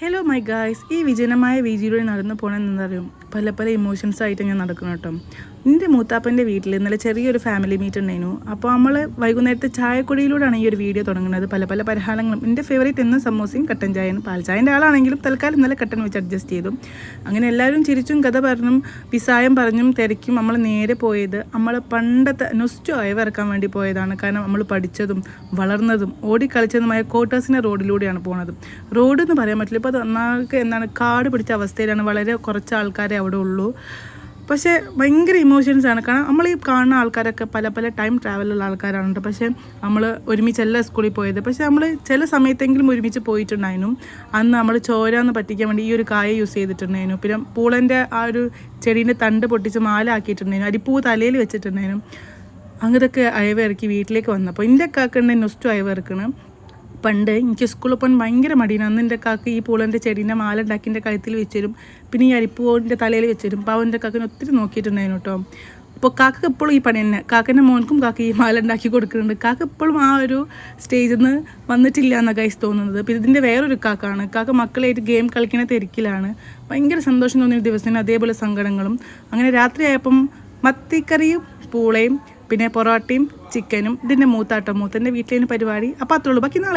Hello my guys, ഈ വിജനമായ വീതിയിലൂടെ നടന്നു പോകണമെന്ന് എന്താ അറിയും, പല ഇമോഷൻസ് ആയിട്ട് ഞാൻ നടക്കണം കേട്ടോ. എൻ്റെ മൂത്താപ്പൻ്റെ വീട്ടിൽ ഇന്നലെ ചെറിയൊരു ഫാമിലി മീറ്റ് ഉണ്ടായിരുന്നു. അപ്പോൾ നമ്മൾ വൈകുന്നേരത്തെ ചായക്കുടിയിലൂടെയാണ് ഈ ഒരു വീഡിയോ തുടങ്ങുന്നത്. പല പലഹാരങ്ങളും, എൻ്റെ ഫേവറേറ്റ് എന്ന സമോസയും കട്ടൻ ചായയും. പാൽ ചായൻ്റെ ആളാണെങ്കിലും തൽക്കാലം ഇന്നലെ കട്ടൻ വെച്ച് അഡ്ജസ്റ്റ് ചെയ്തു. അങ്ങനെ എല്ലാവരും ചിരിച്ചും കഥ പറഞ്ഞും പിസായം പറഞ്ഞും തിരക്കും നമ്മൾ നേരെ പോയത് നമ്മൾ പണ്ടത്തെ നൊസ്റ്റു അയവിറക്കാൻ വേണ്ടി പോയതാണ്. കാരണം നമ്മൾ പഠിച്ചതും വളർന്നതും ഓടിക്കളിച്ചതുമായ ക്വാർട്ടേഴ്സിൻ്റെ റോഡിലൂടെയാണ് പോകുന്നത്. റോഡ് എന്ന് പറയാൻ പറ്റില്ല, ഇപ്പോൾ അത് ഒന്നാൾക്ക് കാട് പിടിച്ച അവസ്ഥയിലാണ്. വളരെ കുറച്ച് ആൾക്കാരെ അവിടെ ഉള്ളൂ. പക്ഷേ ഭയങ്കര ഇമോഷൻസാണ്. കാരണം നമ്മൾ ഈ കാണുന്ന ആൾക്കാരൊക്കെ പല ടൈം ട്രാവലുള്ള ആൾക്കാരാണ്. പക്ഷേ നമ്മൾ ഒരുമിച്ചല്ല സ്കൂളിൽ പോയത്. പക്ഷേ നമ്മൾ ചില സമയത്തെങ്കിലും ഒരുമിച്ച് പോയിട്ടുണ്ടായിരുന്നു. അന്ന് നമ്മൾ ചോരാന്ന് പറ്റിക്കാൻ വേണ്ടി ഈ ഒരു കായ യൂസ് ചെയ്തിട്ടുണ്ടായിരുന്നു. പിന്നെ പൂളൻ്റെ ആ ഒരു ചെടീൻ്റെ തണ്ട് പൊട്ടിച്ച് മാല ആക്കിയിട്ടുണ്ടായിരുന്നു. അരിപ്പൂ തലയിൽ വെച്ചിട്ടുണ്ടായിരുന്നു. അങ്ങനെയൊക്കെ അയവ് ഇറക്കി വീട്ടിലേക്ക് വന്നപ്പോൾ എൻ്റെ കാക്കൻ്റെ നൊസ്റ്റു അയവ് ഇറക്കണം. പണ്ട് എനിക്ക് സ്കൂളിൽ പോകാൻ ഭയങ്കര മടിയാണ്. അന്ന് എൻ്റെ കാക്ക ഈ പൂളൻ്റെ ചെടീൻ്റെ മാല ഉണ്ടാക്കി എൻ്റെ കഴുത്തിൽ വെച്ചുതരും. പിന്നെ ഈ അരിപ്പൂവിൻ്റെ തലയിൽ വെച്ചുതരും. അപ്പോൾ അവൻ്റെ കാക്കനെ ഒത്തിരി നോക്കിയിട്ടുണ്ടായിരുന്നു കേട്ടോ. അപ്പോൾ കാക്ക എപ്പോഴും ഈ പണി തന്നെ. കാക്കൻ്റെ മോൻക്കും കാക്ക ഈ മാല ഉണ്ടാക്കി കൊടുക്കുന്നുണ്ട്. കാക്ക എപ്പോഴും ആ ഒരു സ്റ്റേജിൽ നിന്ന് വന്നിട്ടില്ല എന്നാണ് ഗൈസ് തോന്നുന്നത്. പിന്നെ ഇതിൻ്റെ വേറൊരു കാക്കാണ്. കാക്ക മക്കളായിട്ട് ഗെയിം കളിക്കുന്ന തിരക്കിലാണ്. ഭയങ്കര സന്തോഷം തോന്നിയ ദിവസത്തിന് അതേപോലെ സങ്കടങ്ങളും. അങ്ങനെ രാത്രിയായപ്പം മത്തിക്കറിയും പൂളയും പിന്നെ പൊറോട്ടയും ചിക്കനും. ഇതിൻ്റെ മൂത്തൻ്റെ വീട്ടിലേന് പരിപാടി. അപ്പോൾ അത്രേ ഉള്ളൂ. ബാക്കി നാളെ.